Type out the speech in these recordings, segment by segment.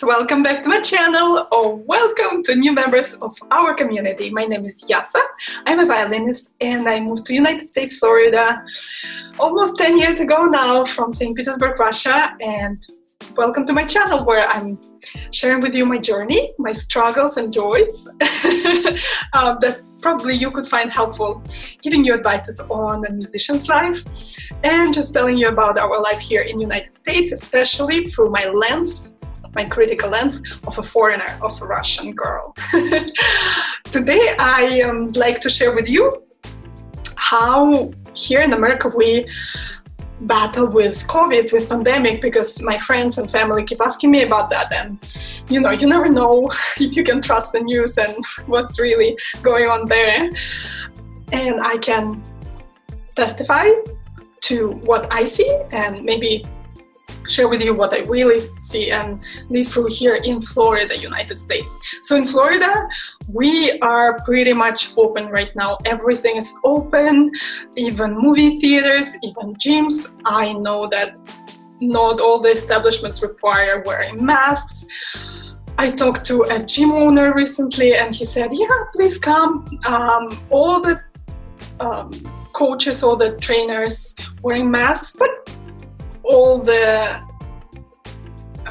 welcome back to my channel, or welcome to new members of our community. My name is Yasa, I'm a violinist and I moved to United States, Florida almost 10 years ago now from Saint Petersburg, Russia, and welcome to my channel where I'm sharing with you my journey, my struggles and joys that probably you could find helpful, giving you advices on a musician's life and just telling you about our life here in the United States, especially through my lens, my critical lens of a foreigner, of a Russian girl. Today I like to share with you how here in America we battle with COVID, with pandemic, because my friends and family keep asking me about that, and you know, you never know if you can trust the news and what's really going on there. And I can testify to what I see and maybe share with you what I really see and live through here in Florida, United States. So in Florida, we are pretty much open right now. Everything is open, even movie theaters, even gyms. I know that not all the establishments require wearing masks. I talked to a gym owner recently and he said, yeah, please come. All the coaches, all the trainers wearing masks, but all the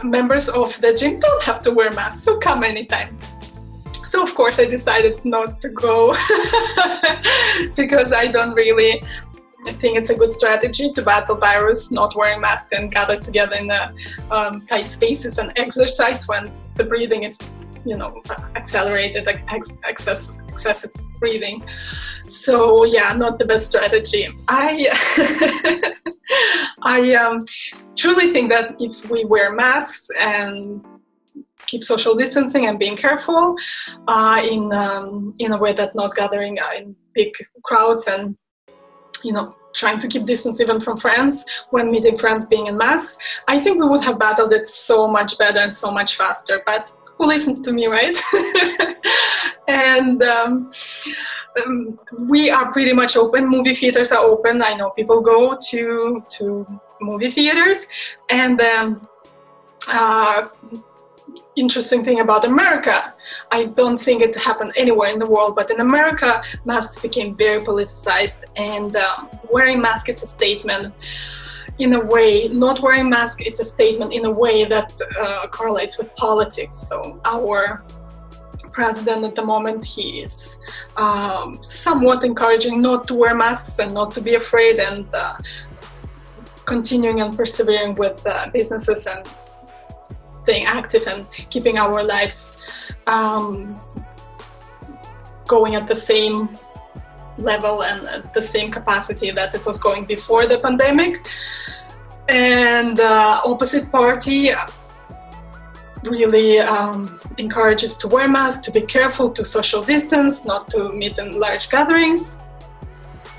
members of the gym don't have to wear masks, so come anytime. So of course I decided not to go because I don't really think it's a good strategy to battle virus, not wearing masks and gather together in tight spaces and exercise when the breathing is, you know, accelerated, excessive breathing. So yeah, not the best strategy. I truly think that if we wear masks and keep social distancing and being careful in a way that not gathering in big crowds and, you know, trying to keep distance even from friends when meeting friends being in masks, I think we would have battled it so much better and so much faster. But who listens to me, right? And we are pretty much open. Movie theaters are open. I know people go to movie theaters. And interesting thing about America, I don't think it happened anywhere in the world, but in America, masks became very politicized, and wearing masks, it's a statement in a way. Not wearing mask, it's a statement in a way that correlates with politics. So our president at the moment, he is somewhat encouraging not to wear masks and not to be afraid, and continuing and persevering with businesses and staying active and keeping our lives going at the same level and at the same capacity that it was going before the pandemic. And opposite party really encourages to wear masks, to be careful, to social distance, not to meet in large gatherings.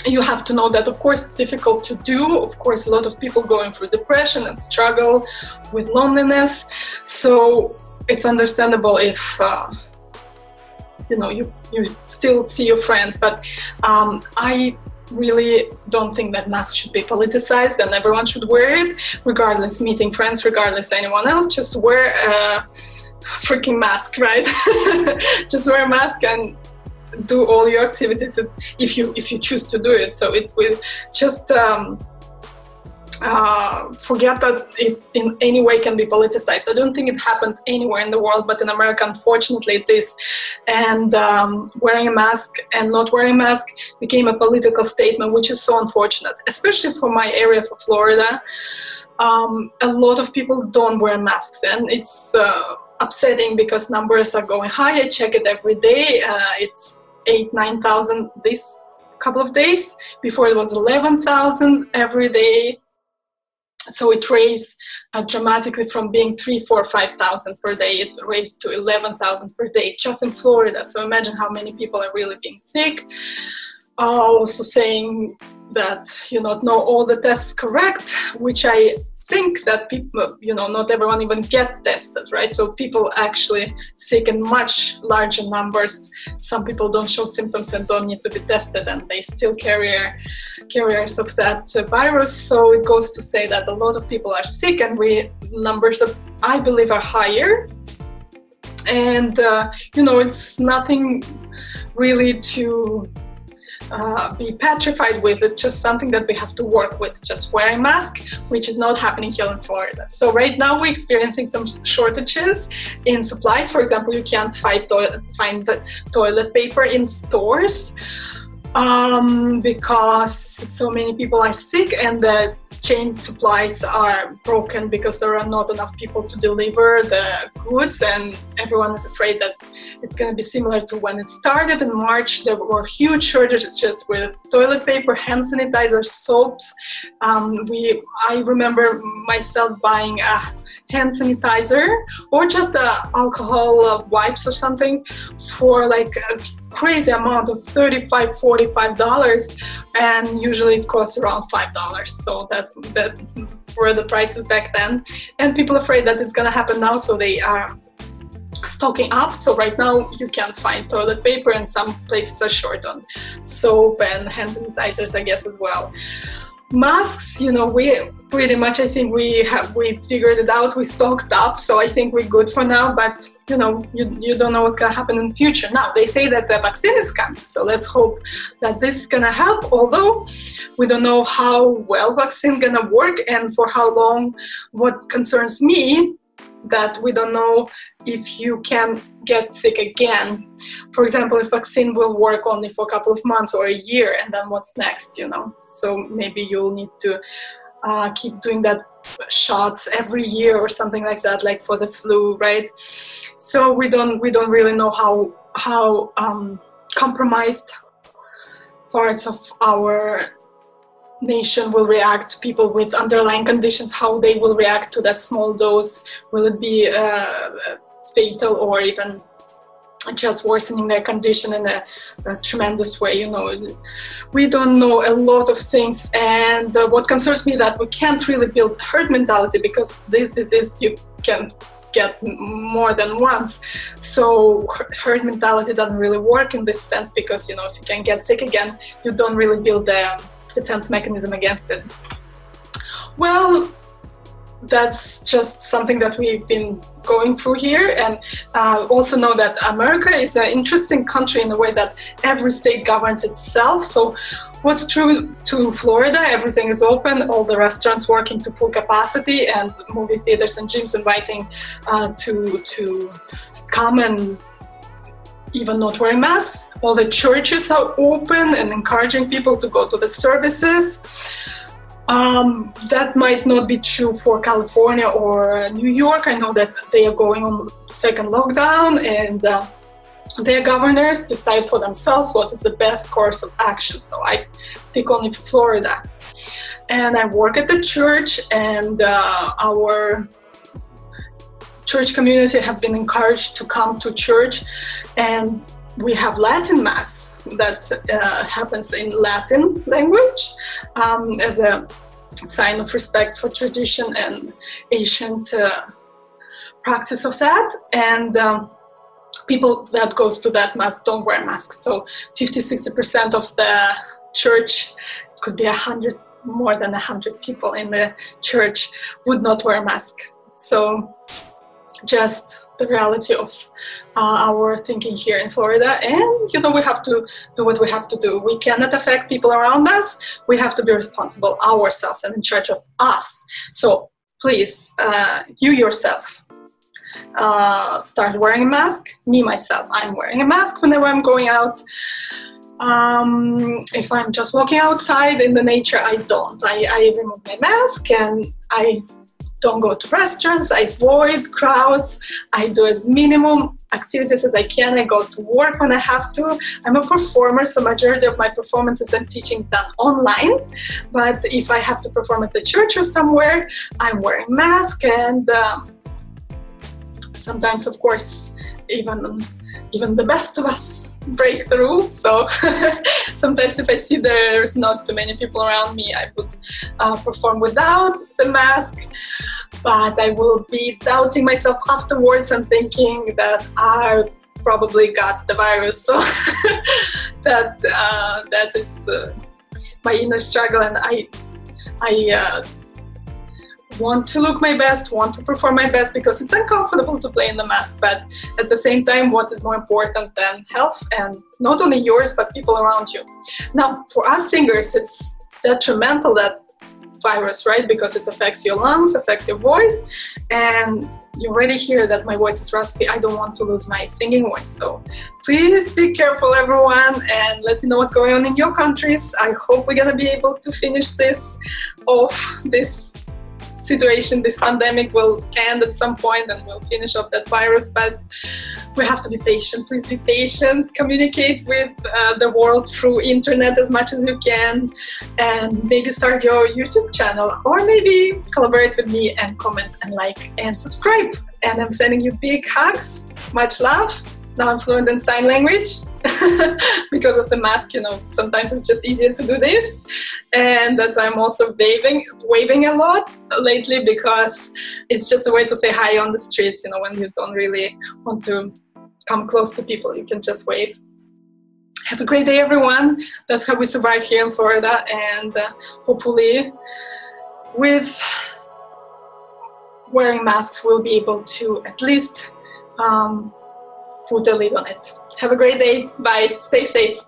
You have to know that, of course, it's difficult to do. Of course, a lot of people going through depression and struggle with loneliness. So it's understandable if, you know, you still see your friends. But I really don't think that masks should be politicized and everyone should wear it, regardless, meeting friends, regardless anyone else. Just wear a freaking mask, right? Just wear a mask and do all your activities if you choose to do it. So it will just forget that it in any way can be politicized. I don't think it happened anywhere in the world, but in America, unfortunately, it is. And wearing a mask and not wearing a mask became a political statement, which is so unfortunate, especially for my area, for Florida. A lot of people don't wear masks, and it's upsetting because numbers are going high. I check it every day. It's 8,000–9,000 this couple of days. Before it was 11,000 every day. So it raised dramatically from being 3,000, 4,000, 5,000 per day. It raised to 11,000 per day just in Florida. So imagine how many people are really being sick. Also saying that you not know all the tests correct, which I think that people, you know, not everyone even get tested, right? So people actually sick in much larger numbers. Some people don't show symptoms and don't need to be tested, and they still carriers of that virus. So it goes to say that a lot of people are sick, and numbers of, I believe, are higher And you know, it's nothing really to be petrified with. It's just something that we have to work with, just wearing mask, which is not happening here in Florida. So right now we're experiencing some shortages in supplies. For example, you can't find toilet paper in stores because so many people are sick, and the chain supplies are broken because there are not enough people to deliver the goods, and everyone is afraid that it's going to be similar to when it started in March. There were huge shortages with toilet paper, hand sanitizer, soaps. I remember myself buying a hand sanitizer or just alcohol wipes or something for like a crazy amount of $35–45, and usually it costs around $5. So that were the prices back then, and people are afraid that it's gonna happen now, so they are stocking up. So right now you can't find toilet paper, and some places are short on soap and hand sanitizers, I guess, as well. Masks, you know, we pretty much, I think we figured it out. We stocked up, so I think we're good for now. But you know, you don't know what's gonna happen in the future. Now they say that the vaccine is coming, so let's hope that this is gonna help. Although we don't know how well vaccine gonna work and for how long. What concerns me, that we don't know if you can get sick again. For example, if vaccine will work only for a couple of months or a year, and then what's next, you know? So maybe you'll need to keep doing that shots every year or something like that, like for the flu, right? So we don't really know how compromised parts of our nation will react, people with underlying conditions, how they will react to that small dose. Will it be fatal or even just worsening their condition in a tremendous way? You know, we don't know a lot of things, and what concerns me that we can't really build herd mentality, because this disease you can get more than once. So herd mentality doesn't really work in this sense, because you know, if you can get sick again, you don't really build the defense mechanism against it. Well, that's just something that we've been going through here, and also know that America is an interesting country in the way that every state governs itself. So what's true to Florida, everything is open, all the restaurants working to full capacity, and movie theaters and gyms inviting to come and even not wearing masks. All the churches are open and encouraging people to go to the services. That might not be true for California or New York. I know that they are going on second lockdown, and their governors decide for themselves what is the best course of action. So I speak only for Florida. And I work at the church, and our church community have been encouraged to come to church, and we have Latin Mass that happens in Latin language as a sign of respect for tradition and ancient practice of that. And people that goes to that Mass don't wear masks. So 50–60% of the church, could be 100, more than 100 people in the church would not wear a mask. So just the reality of our thinking here in Florida. And you know, we have to do what we have to do. We cannot affect people around us. We have to be responsible ourselves and in charge of us. So please, you yourself, start wearing a mask. Me, myself, I'm wearing a mask whenever I'm going out. If I'm just walking outside in the nature, I don't. I remove my mask, and I don't go to restaurants, I avoid crowds, I do as minimum activities as I can. I go to work when I have to. I'm a performer, so majority of my performances and teaching done online. But if I have to perform at the church or somewhere, I'm wearing a mask, and sometimes, of course, even the best of us break the rules. So sometimes if I see there's not too many people around me, I would perform without the mask. But I will be doubting myself afterwards and thinking that I probably got the virus. So that is my inner struggle, and I want to look my best, want to perform my best, because it's uncomfortable to play in the mask, but at the same time, what is more important than health, and not only yours, but people around you. Now, for us singers, it's detrimental, that virus, right? Because it affects your lungs, affects your voice, and you already hear that my voice is raspy. I don't want to lose my singing voice. So please be careful, everyone, and let me know what's going on in your countries. I hope we're gonna be able to finish this off, this situation. This pandemic will end at some point and we'll finish off that virus, but we have to be patient. Please be patient, communicate with the world through internet as much as you can, and maybe start your YouTube channel, or maybe collaborate with me and comment and like and subscribe. And I'm sending you big hugs, much love. Now I'm fluent in sign language because of the mask, you know, sometimes it's just easier to do this. And that's why I'm also waving a lot lately, because it's just a way to say hi on the streets, you know, when you don't really want to come close to people, you can just wave. Have a great day, everyone. That's how we survive here in Florida, and hopefully with wearing masks, we'll be able to at least put a lid on it. Have a great day. Bye. Stay safe.